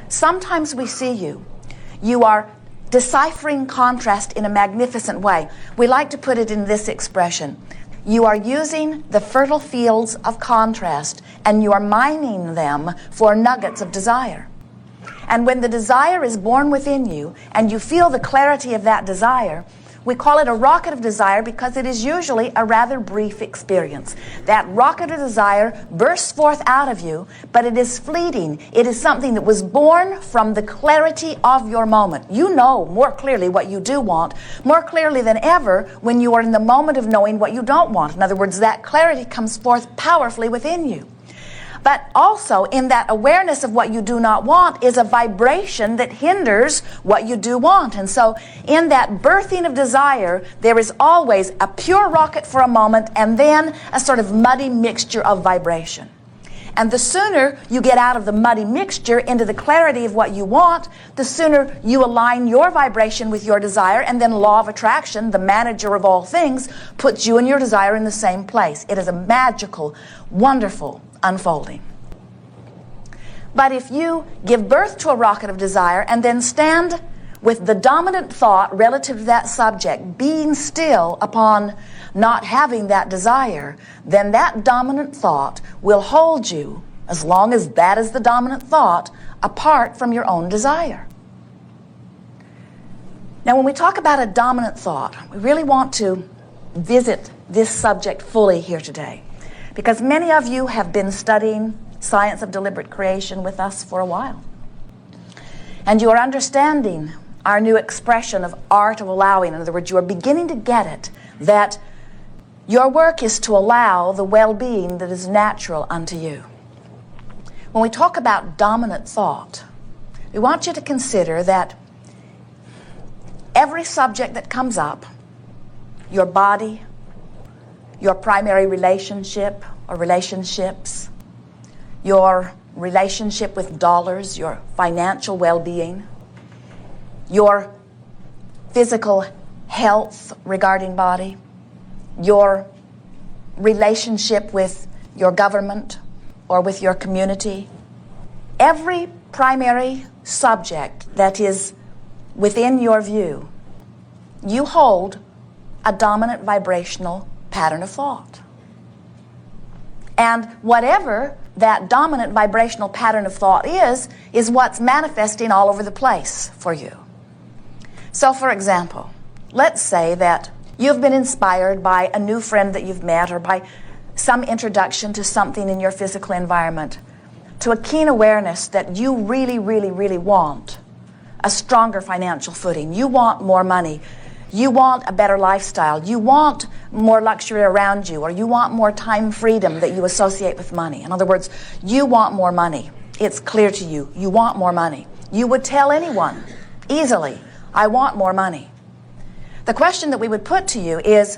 Sometimes we see you. You are deciphering contrast in a magnificent way. We like to put it in this expression. You are using the fertile fields of contrast and you are mining them for nuggets of desire. And when the desire is born within you and you feel the clarity of that desire, we call it a rocket of desire because it is usually a rather brief experience. That rocket of desire bursts forth out of you, but it is fleeting. It is something that was born from the clarity of your moment. You know more clearly what you do want, more clearly than ever when you are in the moment of knowing what you don't want. In other words, that clarity comes forth powerfully within you. But also in that awareness of what you do not want is a vibration that hinders what you do want. And so in that birthing of desire, there is always a pure rocket for a moment and then a sort of muddy mixture of vibration. And the sooner you get out of the muddy mixture into the clarity of what you want, the sooner you align your vibration with your desire, and then law of attraction, the manager of all things, puts you and your desire in the same place. It is a magical, wonderful unfolding. But if you give birth to a rocket of desire and then stand with the dominant thought relative to that subject, being still upon not having that desire, then that dominant thought will hold you, as long as that is the dominant thought, apart from your own desire. Now, when we talk about a dominant thought, we really want to visit this subject fully here today, because many of you have been studying science of deliberate creation with us for a while. And you are understanding our new expression of art of allowing. In other words, you are beginning to get it, that your work is to allow the well-being that is natural unto you. When we talk about dominant thought, we want you to consider that every subject that comes up, your body, your primary relationship or relationships, your relationship with dollars, your financial well-being, your physical health regarding body, your relationship with your government or with your community, every primary subject that is within your view, you hold a dominant vibrational pattern of thought. And whatever that dominant vibrational pattern of thought is what's manifesting all over the place for you. So, for example, let's say that you've been inspired by a new friend that you've met or by some introduction to something in your physical environment, to a keen awareness that you really, really, really want a stronger financial footing. You want more money. You want a better lifestyle. You want more luxury around you, or you want more time freedom that you associate with money. In other words, you want more money. It's clear to you. You want more money. You would tell anyone easily, I want more money. The question that we would put to you is,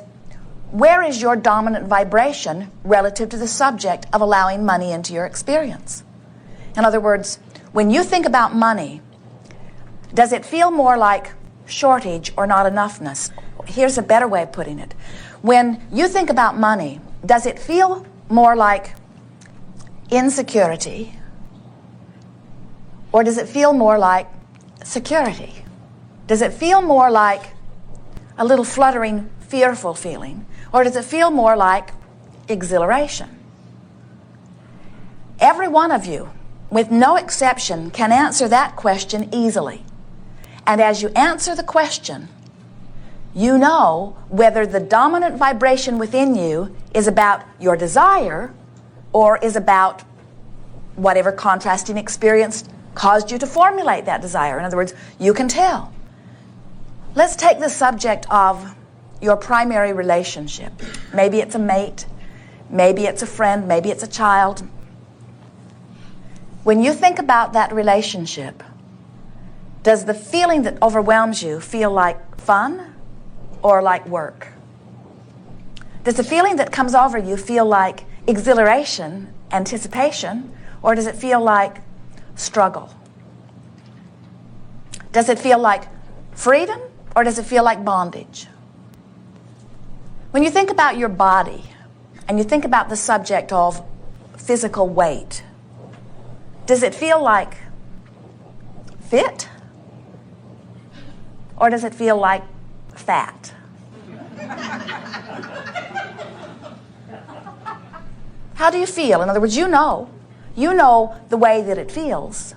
where is your dominant vibration relative to the subject of allowing money into your experience? In other words, when you think about money, does it feel more like shortage or not enoughness? Here's a better way of putting it. When you think about money, does it feel more like insecurity, or does it feel more like security? Does it feel more like a little fluttering, fearful feeling, or does it feel more like exhilaration? Every one of you, with no exception, can answer that question easily. And as you answer the question, you know whether the dominant vibration within you is about your desire or is about whatever contrasting experience caused you to formulate that desire. In other words, you can tell. Let's take the subject of your primary relationship. Maybe it's a mate, maybe it's a friend, maybe it's a child. When you think about that relationship, does the feeling that overwhelms you feel like fun or like work? Does the feeling that comes over you feel like exhilaration, anticipation, or does it feel like struggle? Does it feel like freedom or does it feel like bondage? When you think about your body and you think about the subject of physical weight, does it feel like fit? Or does it feel like fat? How do you feel? In other words, you know the way that it feels.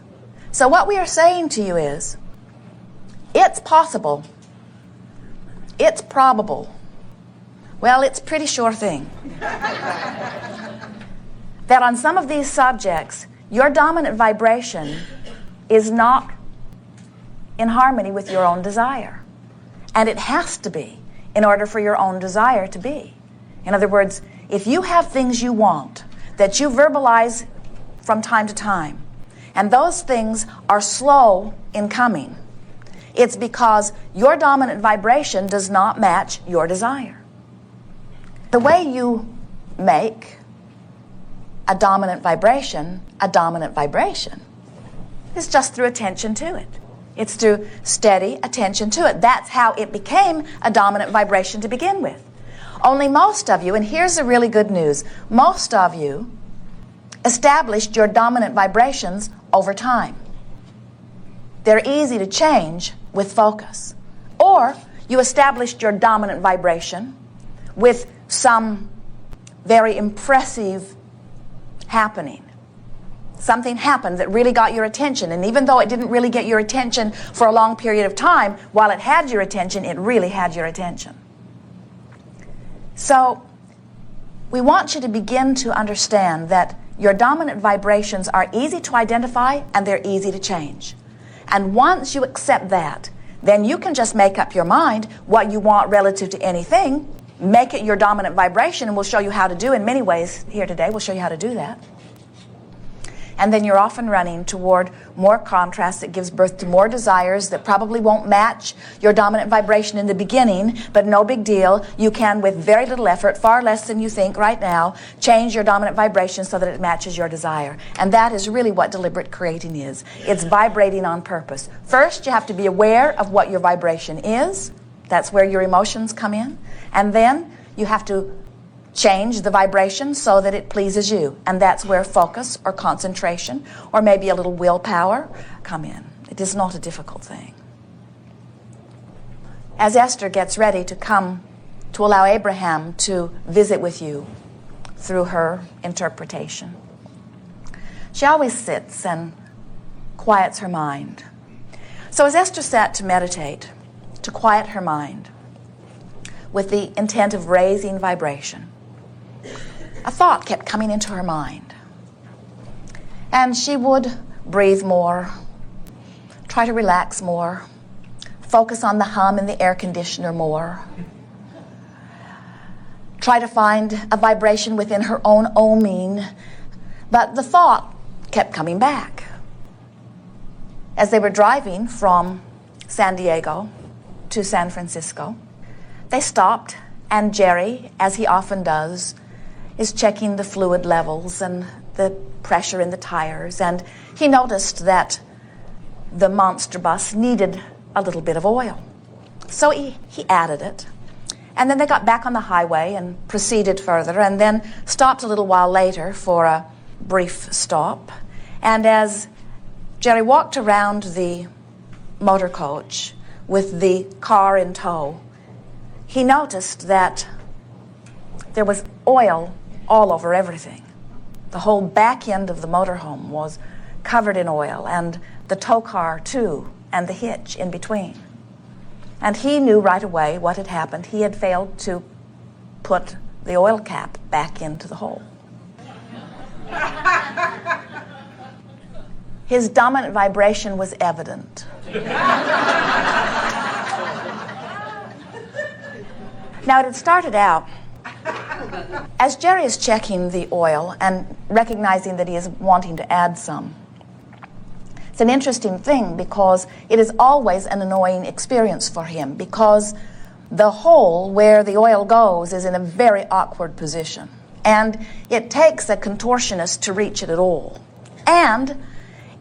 So what we are saying to you is, it's possible, it's probable, well, it's a pretty sure thing, that on some of these subjects, your dominant vibration is not in harmony with your own desire. And it has to be in order for your own desire to be. In other words, if you have things you want that you verbalize from time to time, and those things are slow in coming, it's because your dominant vibration does not match your desire. The way you make a dominant vibration is just through attention to it. It's through steady attention to it. That's how it became a dominant vibration to begin with. Only most of you, and here's the really good news, most of you established your dominant vibrations over time. They're easy to change with focus. Or you established your dominant vibration with some very impressive happening. Something happened that really got your attention, and even though it didn't really get your attention for a long period of time, while it had your attention, it really had your attention. So we want you to begin to understand that your dominant vibrations are easy to identify and they're easy to change. And once you accept that, then you can just make up your mind what you want relative to anything, make it your dominant vibration, and we'll show you how to do in many ways here today. We'll show you how to do that. And then you're often running toward more contrast that gives birth to more desires that probably won't match your dominant vibration in the beginning, but no big deal. You can, with very little effort, far less than you think right now, change your dominant vibration so that it matches your desire. And that is really what deliberate creating is. It's vibrating on purpose. First, you have to be aware of what your vibration is. That's where your emotions come in. And then you have to change the vibration so that it pleases you. And that's where focus or concentration or maybe a little willpower come in. It is not a difficult thing. As Esther gets ready to come to allow Abraham to visit with you through her interpretation, she always sits and quiets her mind. So as Esther sat to meditate, to quiet her mind with the intent of raising vibration, a thought kept coming into her mind. And she would breathe more, try to relax more, focus on the hum in the air conditioner more, try to find a vibration within her own oming. But the thought kept coming back. As they were driving from San Diego to San Francisco, they stopped, and Jerry, as he often does, is checking the fluid levels and the pressure in the tires, and he noticed that the monster bus needed a little bit of oil. So he added it. And then they got back on the highway and proceeded further, and then stopped a little while later for a brief stop. And as Jerry walked around the motor coach with the car in tow, he noticed that there was oil all over everything. The whole back end of the motorhome was covered in oil, and the tow car too, and the hitch in between. And he knew right away what had happened. He had failed to put the oil cap back into the hole. His dominant vibration was evident. Now, it had started out as Jerry is checking the oil and recognizing that he is wanting to add some. It's an interesting thing because it is always an annoying experience for him, because the hole where the oil goes is in a very awkward position, and it takes a contortionist to reach it at all. And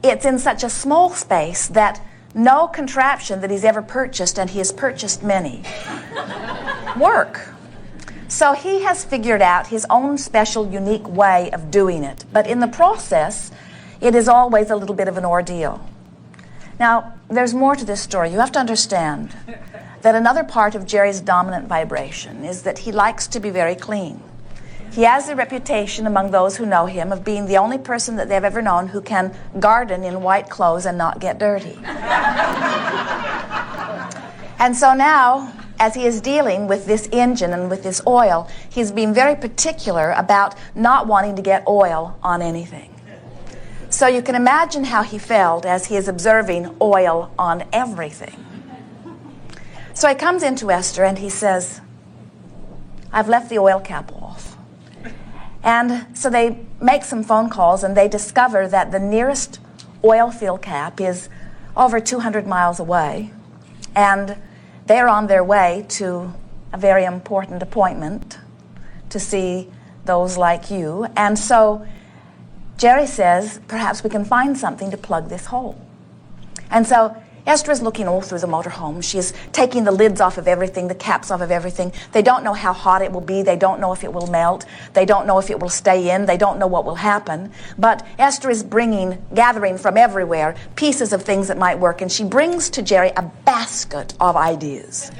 it's in such a small space that no contraption that he's ever purchased, and he has purchased many, work. So he has figured out his own special, unique way of doing it. But in the process, it is always a little bit of an ordeal. Now, there's more to this story. You have to understand that another part of Jerry's dominant vibration is that he likes to be very clean. He has a reputation among those who know him of being the only person that they've ever known who can garden in white clothes and not get dirty. And so now, as he is dealing with this engine and with this oil, he's being very particular about not wanting to get oil on anything. So you can imagine how he felt as he is observing oil on everything. So he comes into Esther and he says, I've left the oil cap off. And so they make some phone calls and they discover that the nearest oil field cap is over 200 miles away. And they're on their way to a very important appointment to see those like you. And so Jerry says, perhaps we can find something to plug this hole. And so Esther is looking all through the motorhome. She is taking the lids off of everything, the caps off of everything. They don't know how hot it will be. They don't know if it will melt. They don't know if it will stay in. They don't know what will happen. But Esther is gathering from everywhere pieces of things that might work. And she brings to Jerry a basket of ideas.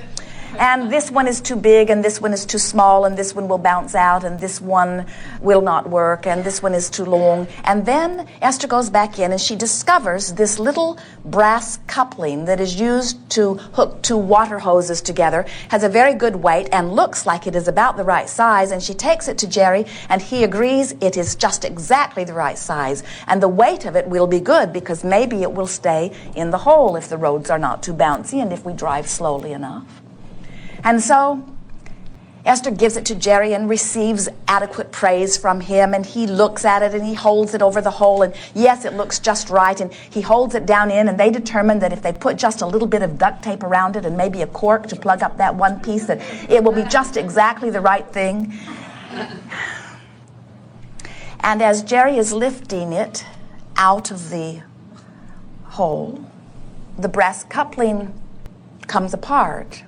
And this one is too big, and this one is too small, and this one will bounce out, and this one will not work, and this one is too long. And then Esther goes back in, and she discovers this little brass coupling that is used to hook two water hoses together, has a very good weight, and looks like it is about the right size. And she takes it to Jerry, and he agrees it is just exactly the right size. And the weight of it will be good, because maybe it will stay in the hole if the roads are not too bouncy and if we drive slowly enough. And so Esther gives it to Jerry and receives adequate praise from him, and he looks at it and he holds it over the hole, and yes, it looks just right, and he holds it down in, and they determine that if they put just a little bit of duct tape around it and maybe a cork to plug up that one piece, that it will be just exactly the right thing. And as Jerry is lifting it out of the hole, the brass coupling comes apart.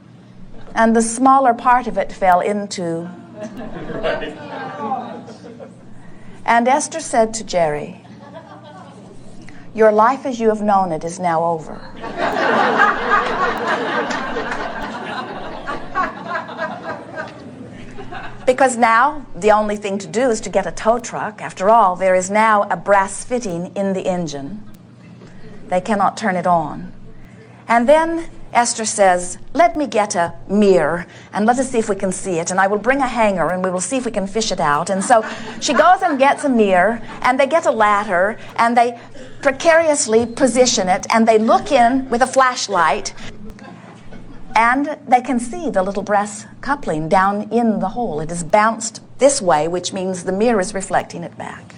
And the smaller part of it fell into. And Esther said to Jerry, your life as you have known it is now over. Because now the only thing to do is to get a tow truck. After all, there is now a brass fitting in the engine. They cannot turn it on. And then Esther says, let me get a mirror and let us see if we can see it. And I will bring a hanger and we will see if we can fish it out. And so she goes and gets a mirror, and they get a ladder and they precariously position it, and they look in with a flashlight, and they can see the little brass coupling down in the hole. It is bounced this way, which means the mirror is reflecting it back.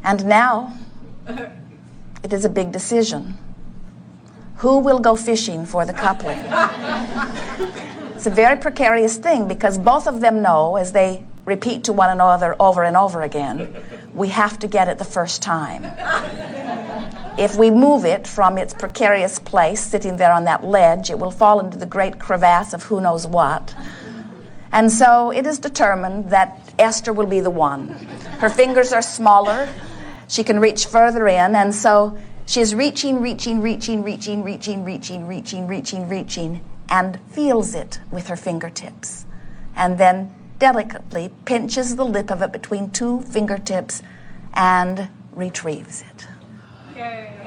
And now it is a big decision. Who will go fishing for the coupling? It's a very precarious thing, because both of them know, as they repeat to one another over and over again, we have to get it the first time. If we move it from its precarious place, sitting there on that ledge, it will fall into the great crevasse of who knows what. And so it is determined that Esther will be the one. Her fingers are smaller. She can reach further in, and so she is reaching, and feels it with her fingertips. And then delicately pinches the lip of it between two fingertips and retrieves it. Yay.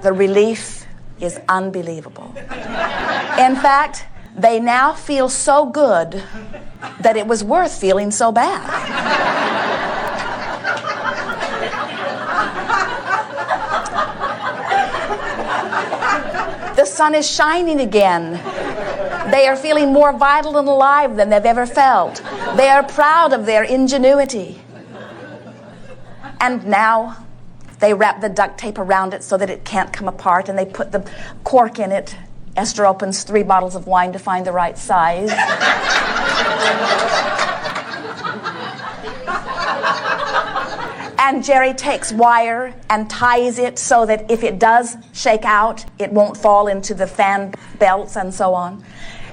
The relief is unbelievable. In fact, they now feel so good that it was worth feeling so bad. The sun is shining again. They are feeling more vital and alive than they've ever felt. They are proud of their ingenuity. And now they wrap the duct tape around it so that it can't come apart, and they put the cork in it. Esther opens 3 bottles of wine to find the right size. And Jerry takes wire and ties it so that if it does shake out, it won't fall into the fan belts and so on.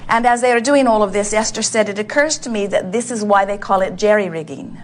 And as they are doing all of this, Esther said, it occurs to me that this is why they call it jerry rigging.